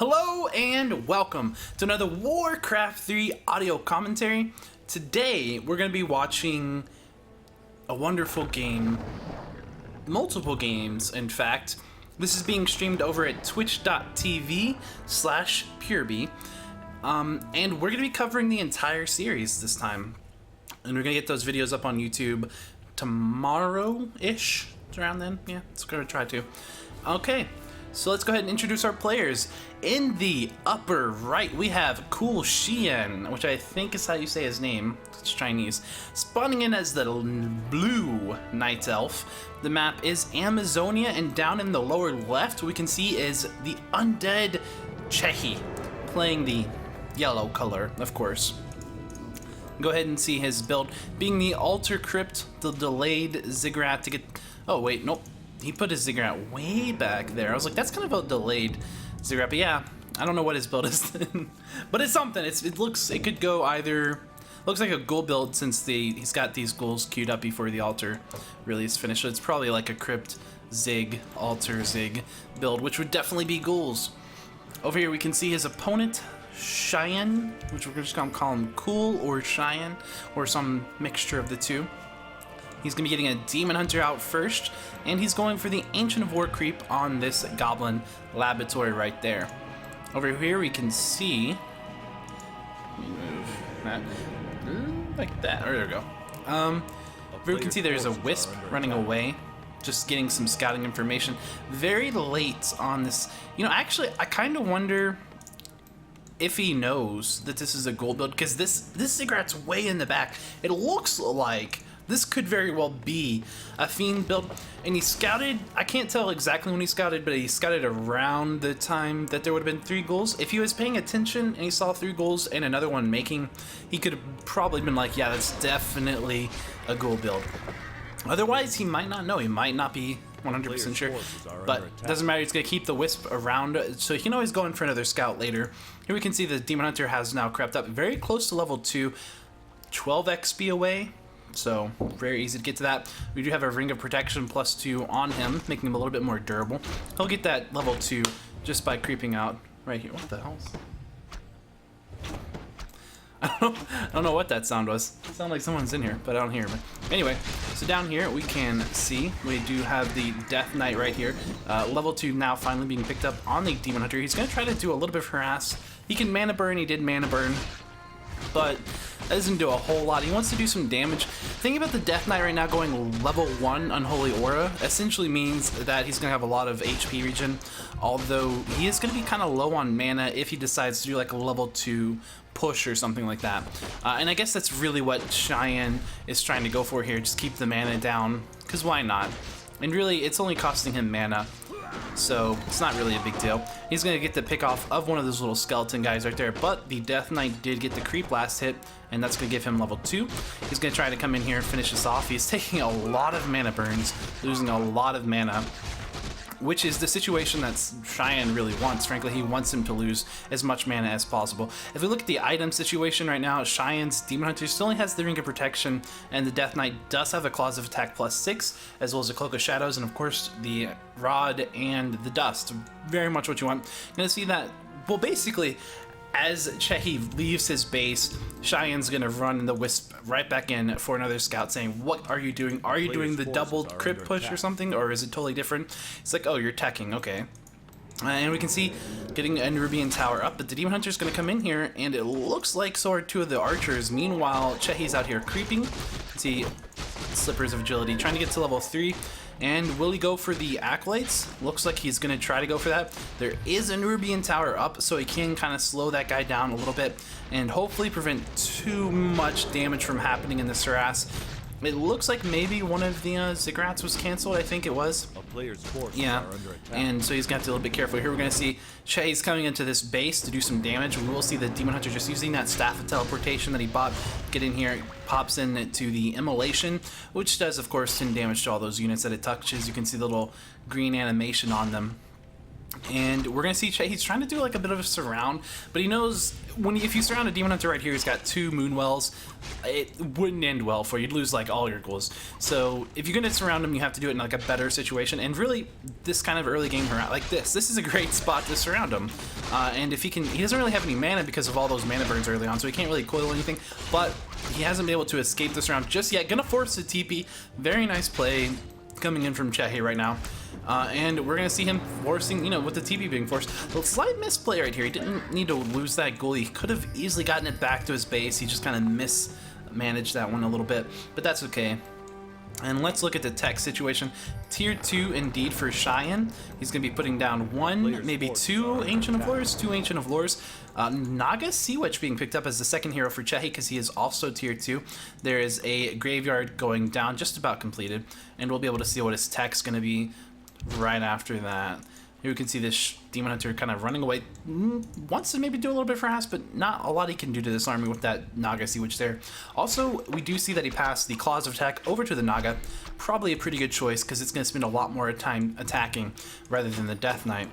Hello and welcome to another Warcraft 3 audio commentary. Today we're going to be watching a wonderful game, multiple games in fact. This is being streamed over at twitch.tv/pureby, and we're going to be covering the entire series this time. And we're going to get those videos up on YouTube tomorrow-ish, around then. Yeah, it's going to try to. Okay. So let's go ahead and introduce our players. In the upper right, we have Coolxian, which I think is how you say his name. It's Chinese. Spawning in as the blue Night Elf. The map is Amazonia, and down in the lower left, we can see is the undead Cechi, playing the yellow color, of course. Go ahead and see his build, being the Altar Crypt, the delayed Ziggurat to get... Oh, wait, nope. He put his Ziggurat way back there. I was like, that's kind of a delayed Ziggurat, but yeah, I don't know what his build is. But it's something. It could go either. Looks like a ghoul build since he's got these ghouls queued up before the altar really is finished. So it's probably like a crypt zig, altar zig build, which would definitely be ghouls. Over here we can see his opponent, Cheyenne, which we're just gonna call him Cool or Cheyenne, or some mixture of the two. He's going to be getting a Demon Hunter out first, and he's going for the Ancient of War creep on this Goblin Laboratory right there. Over here we can see... Let me move that like that. There we go. Over we can see there's a Wisp running away, just getting some scouting information. Very late on this. You know, actually, I kind of wonder if he knows that this is a gold build, because this Ziggurat's way in the back. It looks like this could very well be a Fiend build, and he scouted, I can't tell exactly when he scouted, but he scouted around the time that there would have been 3 ghouls. If he was paying attention and he saw 3 ghouls and another one making, he could have probably been like, yeah, that's definitely a ghoul build. Otherwise, he might not know. He might not be 100% sure, but it doesn't matter. He's going to keep the Wisp around, so he can always go in for another scout later. Here we can see the Demon Hunter has now crept up very close to level 2, 12 XP away. So, very easy to get to that. We do have a Ring of Protection +2 on him, making him a little bit more durable. He'll get that level 2 just by creeping out right here. What the hell? I don't know what that sound was. It sounded like someone's in here, but I don't hear him. Anyway, so down here we can see we do have the Death Knight right here. Level 2 now finally being picked up on the Demon Hunter. He's going to try to do a little bit of harass. He can mana burn. He did mana burn, but that doesn't do a whole lot. He wants to do some damage. Thinking about the Death Knight right now going level 1 Unholy Aura essentially means that he's going to have a lot of HP regen, although he is going to be kind of low on mana if he decides to do like a level 2 push or something like that. And I guess that's really what Cheyenne is trying to go for here, just keep the mana down, because why not? And really, it's only costing him mana, so it's not really a big deal. He's going to get the pick off of one of those little skeleton guys right there, but the Death Knight did get the creep last hit, and that's going to give him level 2. He's going to try to come in here and finish this off. He's taking a lot of mana burns, losing a lot of mana, which is the situation that Cheyenne really wants. Frankly, he wants him to lose as much mana as possible. If we look at the item situation right now, Cheyenne's Demon Hunter still only has the Ring of Protection, and the Death Knight does have a Claws of Attack +6, as well as a Cloak of Shadows, and of course the Rod and the Dust. Very much what you want. You're gonna see that, well, basically, as Cechi leaves his base, Cheyenne's gonna run the Wisp right back in for another scout, saying, what are you doing? Are you doing the double crit push or something? Or is it totally different? It's like, oh, you're attacking, okay. And we can see getting a Nerubian Tower up, but the Demon Hunter's gonna come in here, and it looks like so are 2 of the archers. Meanwhile, Cechi's out here creeping. You can see Slippers of Agility, trying to get to level 3. And will he go for the Acolytes? Looks like he's going to try to go for that. There is a Nerubian Tower up, so he can kind of slow that guy down a little bit and hopefully prevent too much damage from happening in this harass. It looks like maybe one of the Ziggurats was canceled. I think it was. Yeah, and so he's going to have to be a little bit careful. Here we're going to see Chase coming into this base to do some damage. We will see the Demon Hunter just using that Staff of Teleportation that he bought. Get in here, pops into the Immolation, which does, of course, 10 damage to all those units that it touches. You can see the little green animation on them. And we're gonna see he's trying to do like a bit of a surround, but he knows if you surround a Demon Hunter right here, he's got 2 Moonwells. It wouldn't end well for you. You'd lose like all your goals. So if you're gonna surround him, you have to do it in like a better situation. And really, this kind of early game like this is a great spot to surround him. And if he doesn't really have any mana because of all those mana burns early on, so he can't really coil anything. But he hasn't been able to escape this round just yet. Gonna force a TP. Very nice play coming in from Cechi right now. And we're going to see him forcing, with the TP being forced. A slight misplay right here. He didn't need to lose that goal. He could have easily gotten it back to his base. He just kind of mismanaged that one a little bit, but that's okay. And let's look at the tech situation. Tier 2 indeed for Cheyenne. He's going to be putting down 1, maybe 2 Ancient of Lores, 2 Ancient of Lores. Naga Sea Witch being picked up as the second hero for Cechi because he is also tier 2. There is a Graveyard going down, just about completed. And we'll be able to see what his tech's going to be right after that. Here we can see this Demon Hunter kind of running away. Wants to maybe do a little bit fast, but not a lot he can do to this army with that Naga Sea Witch there. Also, we do see that he passed the Claws of Attack over to the Naga. Probably a pretty good choice because it's going to spend a lot more time attacking rather than the Death Knight.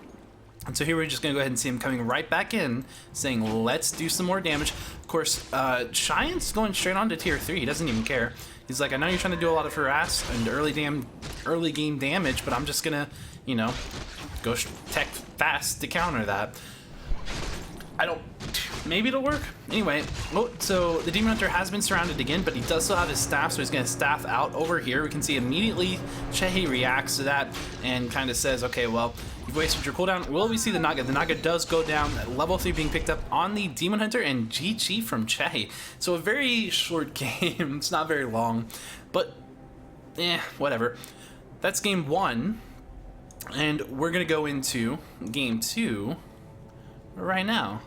And so here we're just going to go ahead and see him coming right back in, saying, let's do some more damage. Of course, Cheyenne's going straight on to tier 3. He doesn't even care. He's like, I know you're trying to do a lot of harass and early game damage, but I'm just going to, go tech fast to counter that. Maybe it'll work. Anyway, so the Demon Hunter has been surrounded again, but he does still have his staff, so he's going to staff out over here. We can see immediately Cechi reacts to that and kind of says, okay, well, you've wasted your cooldown. Will we see the Naga? The Naga does go down, level 3 being picked up on the Demon Hunter, and GG from Cechi. So a very short game. It's not very long, but whatever. That's game 1, and we're going to go into game 2 right now.